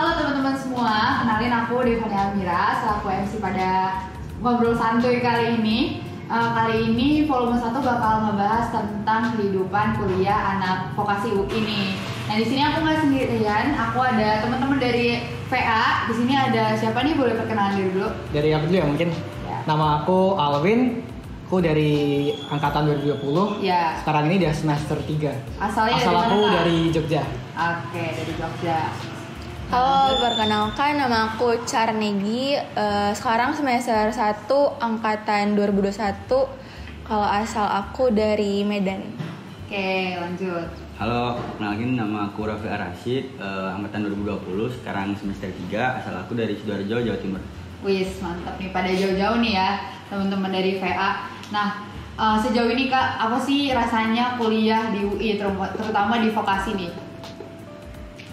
Halo teman-teman semua, kenalin aku Devani Almira selaku MC pada Ngobrol Santuy kali ini. Kali ini volume 1 bakal ngebahas tentang kehidupan kuliah anak vokasi UI nih. Nah di sini aku nggak sendirian, aku ada teman-teman dari VA. Di sini ada siapa nih? Boleh perkenalan diri dulu? Dari aku dulu ya mungkin. Ya. Nama aku Alwin. Aku dari angkatan 2020. Ya. Sekarang ini dia semester 3. Asalnya Asal dari aku mana, dari Jogja. Oke, dari Jogja. Halo, perkenalkan nama aku Carnegie. Sekarang semester 1 angkatan 2021. Kalau asal aku dari Medan. Oke, lanjut. Halo, kenalin nama aku Raffi Arashid, angkatan 2020, sekarang semester 3, asal aku dari Sidoarjo, Jawa Timur. Wis, mantap nih, pada jauh-jauh nih ya teman-teman dari VA. Nah, sejauh ini Kak, apa sih rasanya kuliah di UI, terutama di vokasi nih?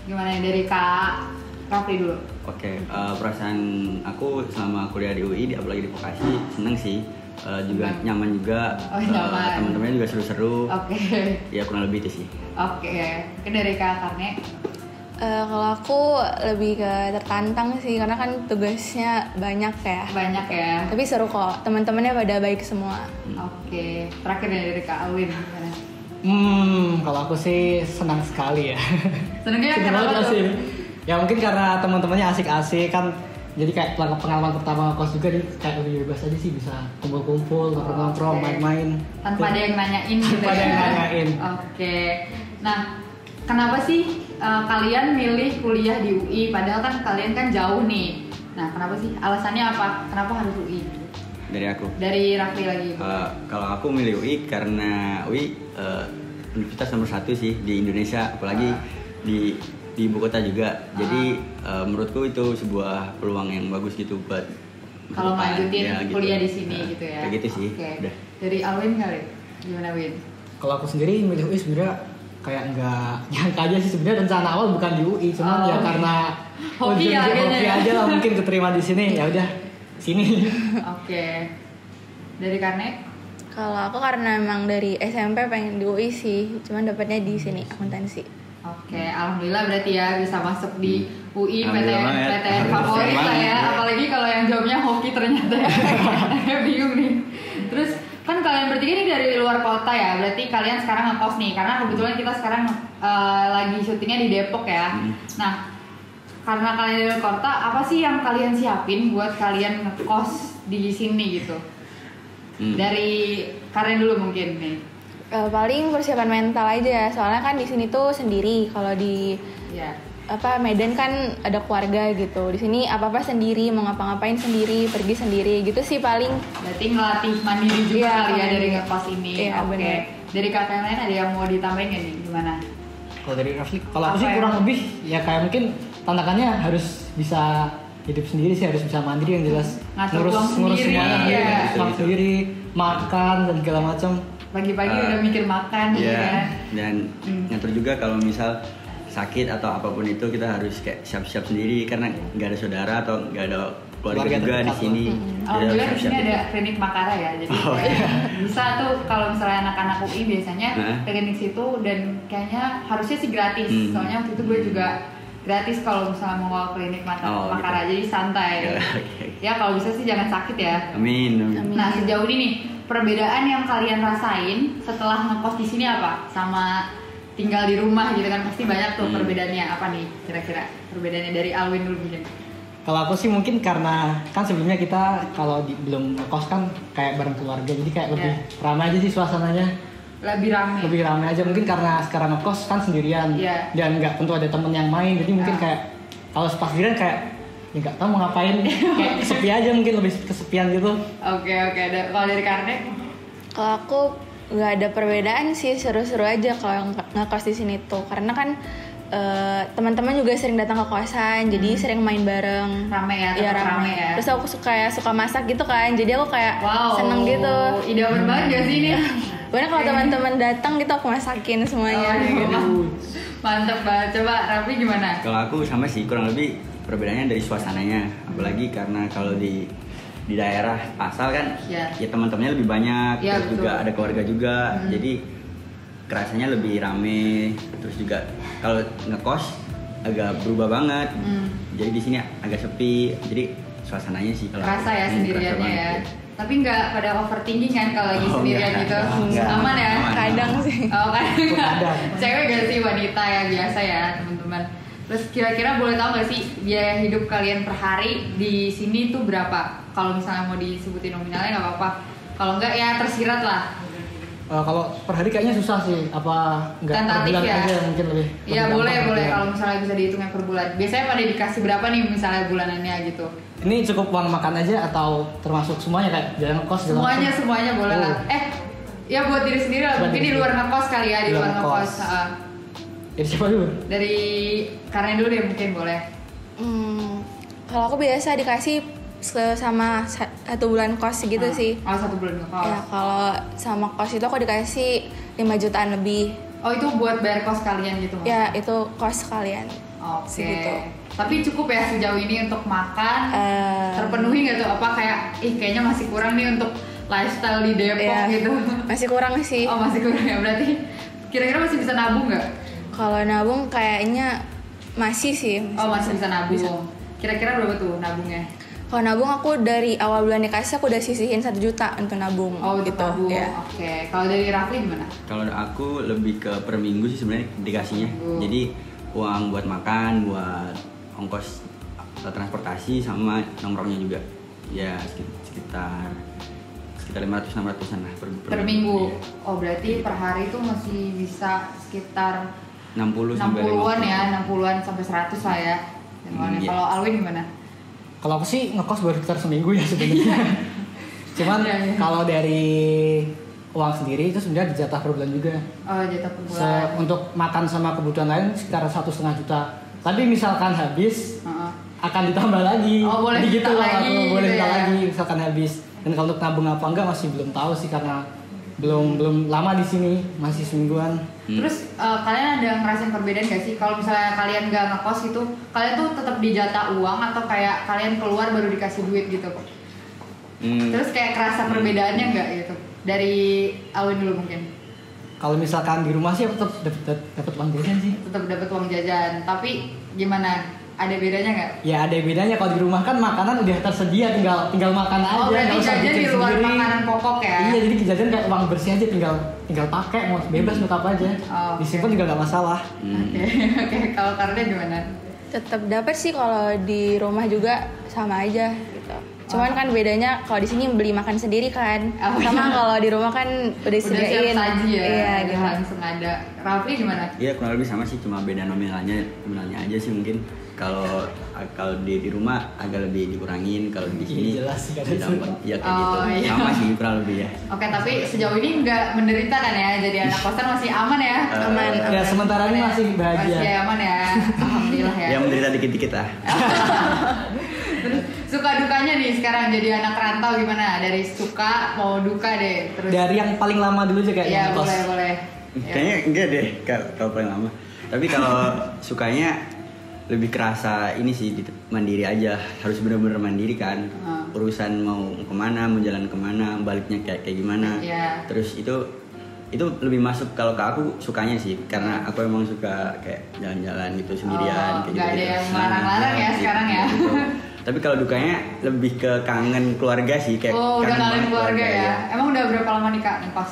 Gimana dari Kak Raffi dulu? Oke, perasaan aku selama kuliah di UI, apalagi di vokasi, seneng sih. Juga nyaman juga, nyaman. Teman-temannya juga seru-seru. Oke. Ya kurang lebih itu sih. Oke, mungkin dari Kak Karne? Kalau aku lebih ke tertantang sih, karena kan tugasnya banyak ya. Banyak ya. Tapi seru kok, teman-temannya pada baik semua. Oke, terakhir dari Kak Alwin gimana? Kalau aku sih senang sekali ya. Senangnya kenapa tuh? Sih. Ya mungkin karena teman-temannya asik-asik kan. Jadi kayak pengalaman pertama kos juga, jadi kayak lebih bebas aja sih, bisa kumpul-kumpul, nongkrong-nongkrong, main-main. Tanpa ada yang nanyain gitu ya. Tanpa ada yang nanyain. Oke. Nah, kenapa sih kalian milih kuliah di UI? Padahal kan kalian kan jauh nih. Nah, kenapa sih? Alasannya apa? Kenapa harus UI? Dari aku. Dari Raffi lagi. Kalau aku milih UI karena UI universitas nomor 1 sih di Indonesia, apalagi di ibu kota juga. Jadi menurutku itu sebuah peluang yang bagus gitu buat kalau lanjutin ya, kuliah gitu. di sini gitu ya. Kayak gitu sih. Oke. Udah. Dari Alwin kali. Gimana Win? Kalau aku sendiri milih UI sebenarnya kayak nggak nyangka aja sih, sebenarnya rencana awal bukan di UI, cuman ya karena hoki aja lah mungkin keterima di sini, ya udah sini. Oke. Dari Karne? Kalau aku karena emang dari SMP pengen di UI sih, cuman dapatnya di sini akuntansi. Oke, alhamdulillah berarti ya bisa masuk di UI Alhamdulillah, PTN favorit lah ya. Apalagi kalau yang jawabnya hoki ternyata ya. Bingung nih. Terus kan kalian bertiga ini dari luar kota ya, berarti kalian sekarang ngekos nih, karena kebetulan kita sekarang lagi syutingnya di Depok ya. Nah, karena kalian dari luar kota, apa sih yang kalian siapin buat kalian ngekos di sini gitu? Dari Karen dulu mungkin nih. Paling persiapan mental aja, soalnya kan di sini tuh sendiri. Kalau di Medan kan ada keluarga gitu. Di sini apa-apa sendiri, mau ngapa-ngapain sendiri, pergi sendiri gitu sih paling. Berarti ngelatih mandiri juga kali ya dari ngekos ini. Iya, Oke. bener. Dari kakak yang lain ada yang mau ditambahin nggak nih? Gimana? Kalau dari Rafli, kalau aku sih kurang lebih ya kayak mungkin tantangannya harus bisa hidup sendiri sih, harus bisa mandiri yang jelas. ngurus sendiri, semuanya ya. sendiri, makan dan segala macam. Pagi-pagi udah mikir makan gitu kan. Dan ngatur juga kalau misal sakit atau apapun itu kita harus kayak siap-siap sendiri karena nggak ada saudara atau nggak ada keluarga juga di sini. Alhamdulillah di sini ada klinik Makara ya, jadi bisa tuh kalau misalnya anak-anak UI biasanya klinik situ, dan kayaknya harusnya sih gratis. Soalnya waktu itu gue juga gratis kalau misalnya mau klinik Makara, gitu. jadi santai. Ya kalau bisa sih jangan sakit ya. Amin. Nah sejauh ini nih, perbedaan yang kalian rasain setelah ngekos di sini apa sama tinggal di rumah gitu kan, pasti banyak tuh perbedaannya. Apa nih kira-kira perbedaannya dari Alwin dulu mungkin? Kalau aku sih mungkin karena kan sebelumnya kita kalau belum ngekos kan kayak bareng keluarga, jadi kayak lebih ramai aja sih suasananya. Lebih ramai aja mungkin karena sekarang ngekos kan sendirian dan nggak tentu ada temen yang main, jadi mungkin kayak kalau pas sendirian kayak ya nggak tahu mau ngapain, kayak sepi aja, mungkin lebih kesepian gitu. Oke. Kalau dari Karne? Kalau aku nggak ada perbedaan sih, seru-seru aja kalau ngekos di sini tuh, karena kan teman-teman juga sering datang ke kosan, jadi sering main bareng. Rame ya. Terus aku suka masak gitu kan, jadi aku kayak seneng gitu. Idaman banget gak sih ini? Bener kalau teman-teman datang gitu aku masakin semuanya. Gitu. Mantap banget. Coba Raffi gimana? Kalau aku sama sih, kurang lebih perbedaannya dari suasananya, apalagi karena kalau di daerah asal kan ya teman-temannya lebih banyak, terus juga ada keluarga juga, jadi kerasanya lebih rame. Terus juga kalau ngekos agak berubah banget. Jadi di sini agak sepi. Jadi suasananya sih kalau rasa ya sendiriannya ya. Tapi nggak pada overthinking kan kalau lagi sendirian enggak, gitu? enggak. Aman ya? Kadang sih. Oh Kadang. Cewek gak sih, wanita ya biasa ya teman-teman. Terus kira-kira boleh tahu nggak sih biaya hidup kalian per hari di sini tuh berapa? Kalau misalnya mau disebutin nominalnya nggak apa-apa. Kalau nggak ya tersirat lah. Kalau per hari kayaknya susah sih. Apa nggak per Tentatif bulan ya? aja mungkin lebih. Iya boleh kalau misalnya bisa dihitungnya per bulan. Biasanya pada dikasih berapa nih misalnya bulanannya gitu? Ini cukup uang makan aja atau termasuk semuanya kayak jalan ngekos? Semuanya boleh lah. Ya buat diri sendiri lah. Mungkin di luar ngekos kali ya, di luar ngekos. Dari siapa dulu? Dari Karena dulu deh mungkin boleh. Kalau aku biasa dikasih sama 1 bulan kos gitu sih. Oh 1 bulan kos. Ya kalau sama kos itu aku dikasih 5 jutaan lebih. Oh itu buat bayar kos kalian gitu? Ya itu kos kalian. Oke. Segitu. Tapi cukup ya sejauh ini untuk makan terpenuhi nggak tuh? Apa kayak kayaknya masih kurang nih untuk lifestyle di Depok gitu? Masih kurang sih. Oh masih kurang ya, berarti kira-kira masih bisa nabung nggak? Kalau nabung kayaknya masih sih. Masih bisa nabung. Kira-kira berapa tuh nabungnya? Kalau nabung aku dari awal bulan dikasih aku udah sisihin 1 juta untuk nabung. Oh gitu. Nabung. Ya. Oke. Kalau dari Rafli gimana? Kalau aku lebih ke per minggu sih sebenarnya dikasihnya. Jadi uang buat makan, buat ongkos transportasi sama nongkrongnya juga. Ya sekitar 500-600an lah per minggu. Iya. Oh berarti per hari itu masih bisa sekitar 60-an ya, 60-an sampai 100 lah ya. Iya. Kalau Alwin gimana? Kalau aku sih ngekos baru sekitar seminggu ya sebenarnya. Cuman kalau dari uang sendiri itu sebenarnya dijatah per bulan juga. Oh jatah per bulan. Untuk makan sama kebutuhan lain sekitar 1,5 juta. Tapi misalkan habis akan ditambah lagi. Oh boleh jadi gitu lah, boleh gitu ya? lagi misalkan habis. Dan kalau untuk nabung apa enggak masih belum tahu sih karena belum lama di sini, masih semingguan. Terus kalian ada ngerasain perbedaan gak sih kalau misalnya kalian gak ngekos itu, kalian tuh tetap dijatah uang atau kayak kalian keluar baru dikasih duit gitu kok? Terus kayak kerasa perbedaannya nggak gitu? Dari Alwin dulu mungkin. Kalau misalkan di rumah sih tetap dapat uang jajan sih. Tetap dapat uang jajan, tapi gimana? Ada bedanya nggak? Ya ada bedanya, kalau di rumah kan makanan udah tersedia, tinggal makan aja. Oh berarti jajan di luar sendiri. makanan pokok ya? Iya, jadi jajan kayak uang bersih aja, tinggal pakai, mau bebas mau apa aja. Disimpan juga nggak masalah. Oke. Kalau Karena gimana? Tetap dapat sih kalau di rumah juga sama aja gitu. Cuman kan bedanya kalau di sini beli makan sendiri kan, sama kalau di rumah kan udah disediain. Udah siap saji ya? Iya gitu. Langsung ada. Rafli gimana? Iya kurang lebih sama sih, cuma beda nominalnya aja sih mungkin. Kalau di rumah agak lebih dikurangin, kalau di sini jelas sih kan ditambah. Iya kayak gitu. Iya. Sama sih kurang lebih ya. Oke, tapi sejauh ini nggak menderita kan ya? Jadi anak kosan masih aman ya? Aman. Ya sementara ini masih bahagia. Masih aman ya? Alhamdulillah ya. Ya menderita dikit-dikit lah. Terus suka dukanya nih sekarang jadi anak rantau gimana? Dari suka mau duka deh. Terus dari yang paling lama dulu aja kayak ya ngekos. boleh. Kayaknya enggak deh kalau paling lama. Tapi kalau sukanya lebih kerasa ini sih mandiri aja, harus benar-benar mandiri kan. Urusan mau kemana, mau jalan kemana, baliknya kayak gimana. Terus itu lebih masuk kalau ke aku sukanya sih, karena aku emang suka kayak jalan-jalan gitu sendirian. Kayak gak ada yang larang-larang ya sekarang ya. Gitu. Tapi kalau dukanya lebih ke kangen keluarga sih, kayak udah kangen keluarga ya. Emang udah berapa lama nih Kak ngekos?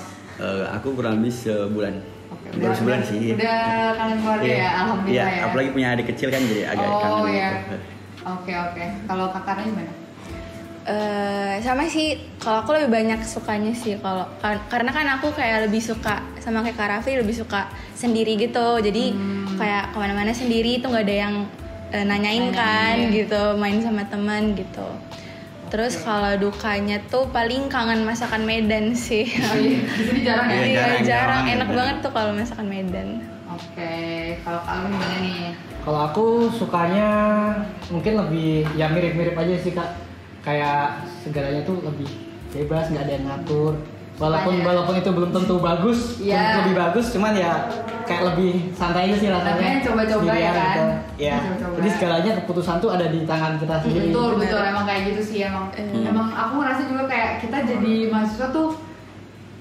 Aku kurang lebih sebulan. Baru sebulan sih. Udah kangen keluarga ya, alhamdulillah ya. Apalagi punya adik kecil kan jadi agak kangen. Oh iya. Gitu. Oke. Kalau kakaknya gimana? Sama sih, kalau aku lebih banyak sukanya sih karena kan aku kayak lebih suka sama kayak Kak Raffi, lebih suka sendiri gitu. Jadi kayak kemana-mana sendiri tuh nggak ada yang nanyain kan gitu, main sama teman gitu. Terus kalau dukanya tuh paling kangen masakan Medan sih. Di sini jarang ya? Iya, jarang. Enak banget tuh kalau masakan Medan. Oke. Kalau kamu gimana nih? Kalau aku sukanya mungkin lebih ya mirip-mirip aja sih Kak. Kayak segalanya tuh lebih bebas, nggak ada yang ngatur. Walaupun itu belum tentu bagus, lebih bagus, cuman ya kayak lebih santai aja sih rasanya. Tapi coba-coba ya kan? Gitu. Ya. Jadi segalanya keputusan tuh ada di tangan kita sendiri. Betul, emang kayak gitu sih emang. Emang aku ngerasa juga kayak kita jadi mahasiswa tuh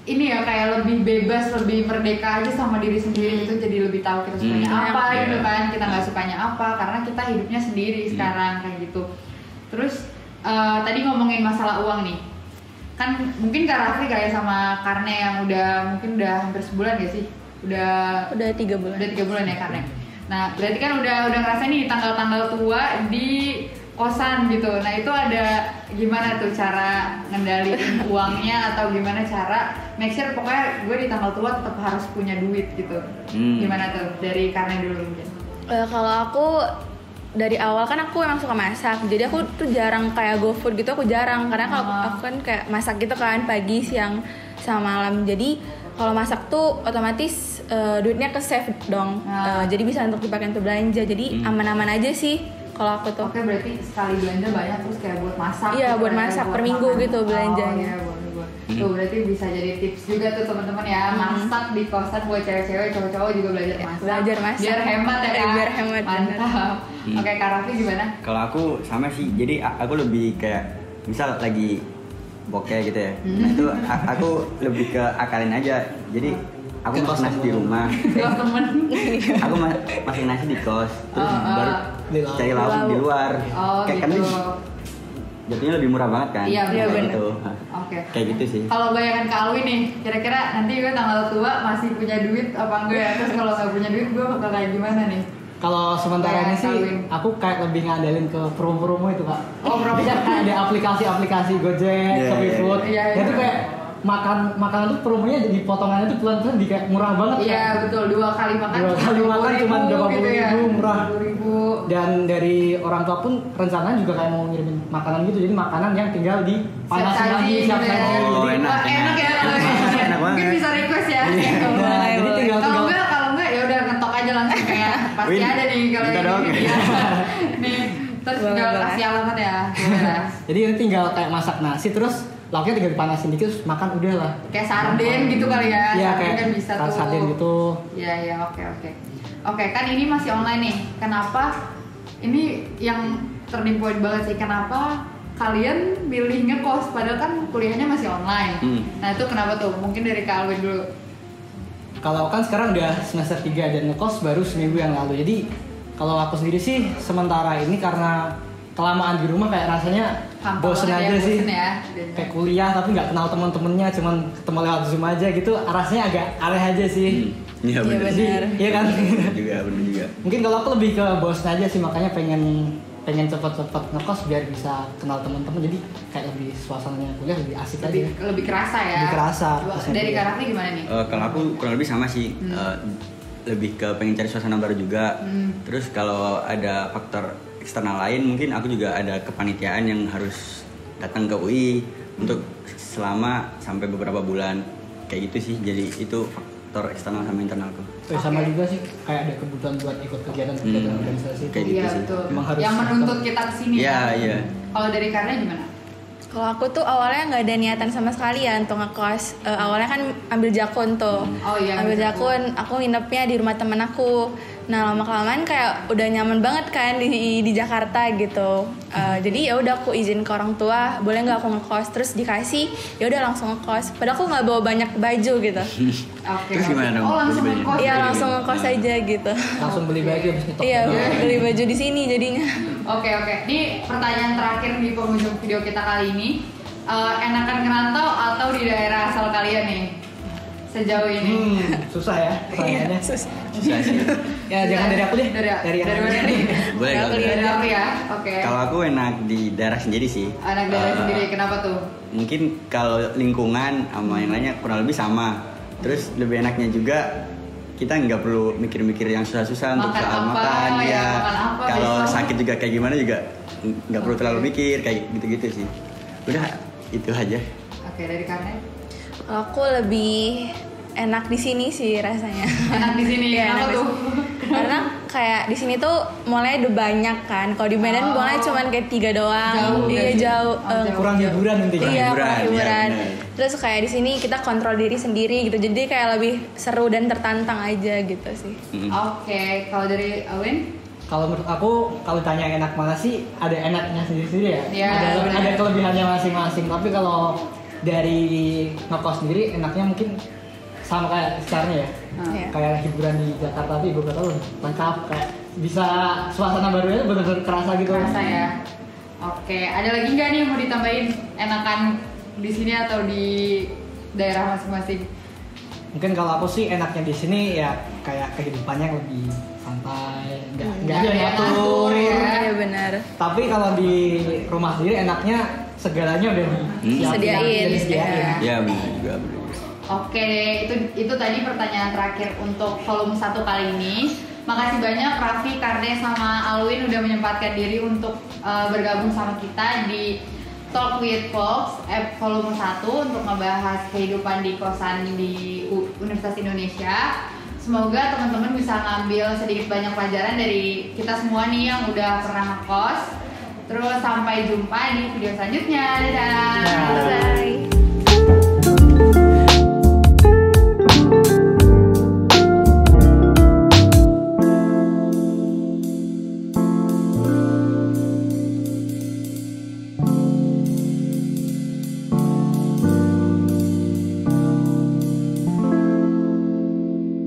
ini ya kayak lebih bebas, lebih merdeka aja sama diri sendiri gitu, jadi lebih tahu kita sukanya apa gitu kan, kita nggak sukanya apa, karena kita hidupnya sendiri sekarang kayak gitu. Terus tadi ngomongin masalah uang nih, kan mungkin Kak Rafli kayak sama Karne yang mungkin udah hampir sebulan gak sih? Udah 3 bulan. Udah 3 bulan ya Karne. Nah berarti kan udah ngerasain nih tanggal-tanggal tua di kosan gitu. Nah itu ada gimana tuh cara ngendaliin uangnya atau gimana cara make sure pokoknya gue di tanggal tua tetap harus punya duit gitu. Gimana tuh dari Karne dulu mungkin? Kalau aku dari awal kan aku emang suka masak, jadi aku tuh jarang kayak go food gitu, aku jarang karena kalau aku kan kayak masak gitu kan pagi, siang, sama malam. Jadi kalau masak tuh otomatis duitnya ke save dong, jadi bisa untuk dipakai untuk belanja, jadi aman-aman aja sih. Kalau aku tuh. Oke, berarti sekali belanja banyak terus kayak buat masak. Iya, gitu, buat masak per minggu gitu belanjanya. Oh, iya, tuh berarti bisa jadi tips juga tuh teman-teman ya, masak di kosan buat cewek-cewek, cowok-cowok juga belajar masak. Belajar masak. Biar hemat ya. Biar hemat. Mantap. Oke, Kak Raffi gimana? Kalau aku sama sih. Jadi aku lebih kayak misal lagi bokeh gitu ya. Nah itu aku lebih ke akalin aja. Jadi aku masak nasi di rumah. Temen. Aku masak nasi di kos, terus baru cari lauk di luar. Kayak kan jatuhnya lebih murah banget kan? Iya benar. Gitu. Oke. Kayak gitu sih. Kalau bayangan Kak Alwi nih, kira-kira nanti gue tanggal tua masih punya duit apa enggak ya? Terus kalau nggak punya duit gue bakal kayak gimana nih? Kalau sementara ini sih aku kayak lebih ngandelin ke promo-promo itu Kak. Oh promo. Ada aplikasi-aplikasi Gojek, ShopeeFood. Itu kayak makanan tuh promonya jadi potongannya tuh pelan-pelan di kayak murah banget. Iya betul, 2 kali makan cuma 20.000 gitu ya. murah. 20.000. Dan dari orang tua pun rencananya juga kayak mau ngirimin makanan gitu, jadi makanan yang tinggal di panasin lagi, siap saji. Oh, enak ya. Enak banget. Mungkin bisa request ya. Nah, jadi tinggal kalau enggak ya udah ngetok aja langsung kayak pasti ada nih kalau ini. Nih, terus tinggal kasih alamat ya. Jadi ini tinggal kayak masak nasi terus lauknya tinggal dipanasin dikit terus makan udah lah. Kayak sarden gitu kali ya. Iya kayak kan bisa tuh. sarden gitu. Iya, oke. Oke, kan ini masih online nih. Kenapa? Ini yang turning point banget sih. Kenapa kalian milih ngekos padahal kan kuliahnya masih online? Nah, itu kenapa tuh? Mungkin dari Kak Alwin dulu. Kalau kan sekarang udah semester 3 dan ngekos baru seminggu yang lalu. Jadi kalau aku sendiri sih sementara ini karena kelamaan di rumah kayak rasanya bosen aja sih. Bosen ya. Kayak kuliah tapi nggak kenal teman-temannya, cuman ketemu lewat Zoom aja gitu. Rasanya agak aneh aja sih. Iya benar. Iya kan? Benar juga. Mungkin kalau aku lebih ke bosen aja sih, makanya pengen cepet-cepet ngekos biar bisa kenal teman-teman, jadi kayak lebih suasananya kuliah lebih asik aja. Lebih kerasa ya. Lebih kerasa. Dari karakter gimana nih? Kalau aku kurang lebih sama sih. Lebih ke pengen cari suasana baru juga. Terus kalau ada faktor eksternal lain, mungkin aku juga ada kepanitiaan yang harus datang ke UI untuk selama sampai beberapa bulan kayak gitu sih. Jadi itu faktor eksternal sama internalku. Sama juga sih kayak ada kebutuhan buat ikut kegiatan organisasi kayak gitu sih. Betul. Emang harus yang menuntut kita kesini. Iya. Kalau dari Karna gimana? Kalau aku tuh awalnya nggak ada niatan sama sekali ya untuk ngekos. Awalnya kan ambil jakun tuh. Oh iya. Ambil jakun, aku nginepnya di rumah temen aku. Nah lama-kelamaan kayak udah nyaman banget kan di Jakarta gitu. Jadi ya udah aku izin ke orang tua, boleh nggak aku ngekos? Terus dikasih, ya udah langsung ngekos. Padahal aku nggak bawa banyak baju gitu. Oke. Terus gimana dong? Oh langsung ngekos. Iya langsung ngekos aja gitu. langsung beli baju habis nyetok. Iya beli baju di sini jadinya. Oke. Ini pertanyaan terakhir di penghujung video kita kali ini. Enakan ngerantau atau di daerah asal kalian nih? Sejauh ini. Susah ya pertanyaannya. Susah. Susah sih. Ya jangan dari aku deh. Dari mana nih? Boleh kalau Dari aku ya. Oke. Kalau aku enak di daerah sendiri sih. Anak daerah sendiri, kenapa tuh? Mungkin kalau lingkungan sama yang lainnya kurang lebih sama. Terus lebih enaknya juga kita nggak perlu mikir-mikir yang susah-susah untuk Makan soal apa, makan ya. makan apa, Kalau besok. sakit juga kayak gimana juga nggak perlu terlalu mikir kayak gitu-gitu sih. Udah itu aja. Oke, dari Karna? Aku lebih enak di sini sih rasanya. Enak di sini. Iya, Kenapa enak di tuh? Karena kayak di sini tuh mallnya udah banyak kan. Kalau di Medan mallnya cuma kayak 3 doang. Jauh, Iya kan? jauh. Kurang hiburan intinya. Iya kurang hiburan. Iya, Terus kayak di sini kita kontrol diri sendiri gitu. Jadi kayak lebih seru dan tertantang aja gitu sih. Oke, kalau dari Alwin? Kalau menurut aku kalau tanya enak mana sih, ada enaknya sendiri-sendiri ya. Iya, Ada kelebihannya masing-masing. Tapi kalau dari ngekos sendiri enaknya mungkin sama kayak secaranya ya. Iya. Kayak hiburan di Jakarta tuh ibu kota tuh lengkap, kayak bisa suasana barunya tuh bener-bener kerasa gitu. Kerasa ya. Oke, ada lagi nggak nih yang mau ditambahin enakan di sini atau di daerah masing-masing? Mungkin kalau aku sih enaknya di sini ya kayak kehidupannya lebih santai, nggak ada yang ngatur. Iya benar. Tapi kalau di rumah sendiri enaknya segalanya udah Disediain. disediain. Ya benar juga. Oke, itu tadi pertanyaan terakhir untuk volume 1 kali ini. Makasih banyak Raffi, Karde, sama Alwin udah menyempatkan diri untuk bergabung sama kita di Talk with Folks volume 1 untuk ngebahas kehidupan di kosan di Universitas Indonesia. Semoga teman-teman bisa ngambil sedikit banyak pelajaran dari kita semua nih yang udah pernah ngekos. Terus sampai jumpa di video selanjutnya. Dadah. Bye.